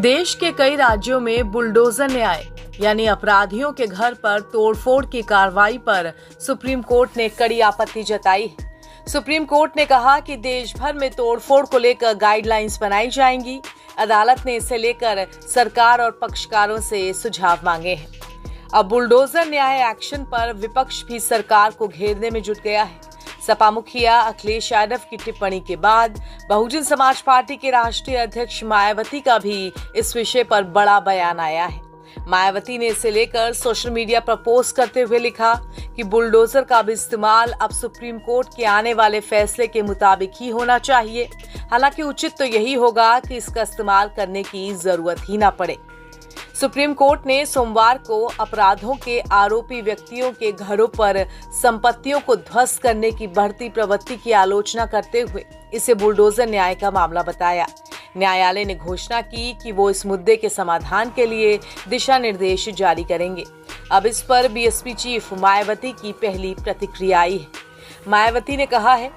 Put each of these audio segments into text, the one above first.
देश के कई राज्यों में बुलडोजर न्याय यानी अपराधियों के घर पर तोड़फोड़ की कार्रवाई पर सुप्रीम कोर्ट ने कड़ी आपत्ति जताई है। सुप्रीम कोर्ट ने कहा कि देश भर में तोड़फोड़ को लेकर गाइडलाइंस बनाई जाएंगी। अदालत ने इसे लेकर सरकार और पक्षकारों से सुझाव मांगे हैं। अब बुलडोजर न्याय एक्शन पर विपक्ष भी सरकार को घेरने में जुट गया है। सपा मुखिया अखिलेश यादव की टिप्पणी के बाद बहुजन समाज पार्टी के राष्ट्रीय अध्यक्ष मायावती का भी इस विषय पर बड़ा बयान आया है। मायावती ने इसे लेकर सोशल मीडिया पर पोस्ट करते हुए लिखा कि बुलडोजर का भी इस्तेमाल अब सुप्रीम कोर्ट के आने वाले फैसले के मुताबिक ही होना चाहिए। हालांकि उचित तो यही होगा कि इसका इस्तेमाल करने की जरूरत ही ना पड़े। सुप्रीम कोर्ट ने सोमवार को अपराधों के आरोपी व्यक्तियों के घरों पर संपत्तियों को ध्वस्त करने की बढ़ती प्रवृत्ति की आलोचना करते हुए इसे बुलडोजर न्याय का मामला बताया। न्यायालय ने घोषणा की कि वो इस मुद्दे के समाधान के लिए दिशा निर्देश जारी करेंगे। अब इस पर बीएसपी चीफ मायावती की पहली प्रतिक्रिया आई है। मायावती ने कहा है,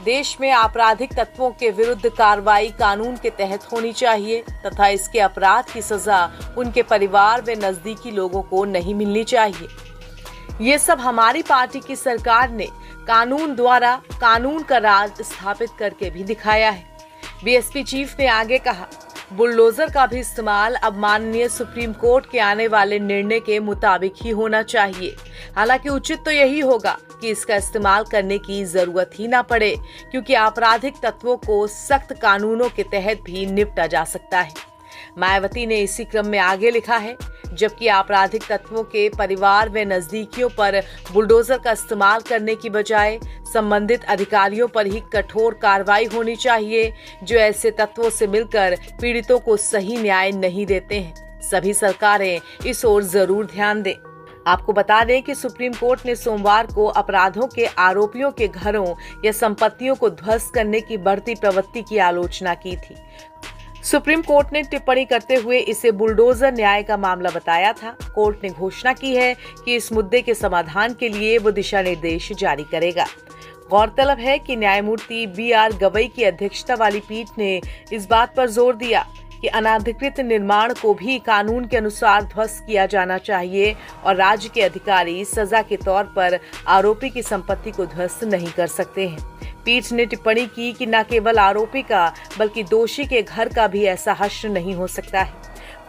देश में आपराधिक तत्वों के विरुद्ध कार्रवाई कानून के तहत होनी चाहिए तथा इसके अपराध की सजा उनके परिवार व नजदीकी लोगों को नहीं मिलनी चाहिए। ये सब हमारी पार्टी की सरकार ने कानून द्वारा कानून का राज स्थापित करके भी दिखाया है। बीएसपी चीफ ने आगे कहा, बुलडोजर का भी इस्तेमाल अब माननीय सुप्रीम कोर्ट के आने वाले निर्णय के मुताबिक ही होना चाहिए। हालांकि उचित तो यही होगा कि इसका इस्तेमाल करने की जरूरत ही ना पड़े, क्योंकि आपराधिक तत्वों को सख्त कानूनों के तहत भी निपटा जा सकता है। मायावती ने इसी क्रम में आगे लिखा है, जबकि आपराधिक तत्वों के परिवार व नजदीकियों पर बुलडोजर का इस्तेमाल करने की बजाय संबंधित अधिकारियों पर ही कठोर कार्रवाई होनी चाहिए, जो ऐसे तत्वों से मिलकर पीड़ितों को सही न्याय नहीं देते हैं। सभी सरकारें इस ओर जरूर ध्यान दें। आपको बता दें कि सुप्रीम कोर्ट ने सोमवार को अपराधों के आरोपियों के घरों या संपत्तियों को ध्वस्त करने की बढ़ती प्रवृत्ति की आलोचना की थी। सुप्रीम कोर्ट ने टिप्पणी करते हुए इसे बुलडोजर न्याय का मामला बताया था। कोर्ट ने घोषणा की है कि इस मुद्दे के समाधान के लिए वो दिशा निर्देश जारी करेगा। गौरतलब है कि न्यायमूर्ति बी.आर. गवई की अध्यक्षता वाली पीठ ने इस बात पर जोर दिया कि अनाधिकृत निर्माण को भी कानून के अनुसार ध्वस्त किया जाना चाहिए और राज्य के अधिकारी सजा के तौर पर आरोपी की संपत्ति को ध्वस्त नहीं कर सकते हैं। पीठ ने टिप्पणी की कि न केवल आरोपी का बल्कि दोषी के घर का भी ऐसा हश्र नहीं हो सकता है।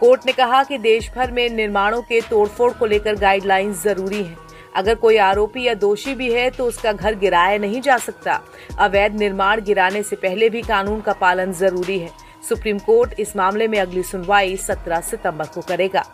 कोर्ट ने कहा कि देश भर में निर्माणों के तोड़फोड़ को लेकर गाइडलाइंस जरूरी हैं। अगर कोई आरोपी या दोषी भी है तो उसका घर गिराया नहीं जा सकता। अवैध निर्माण गिराने से पहले भी कानून का पालन जरूरी है। सुप्रीम कोर्ट इस मामले में अगली सुनवाई 17 सितंबर को करेगा।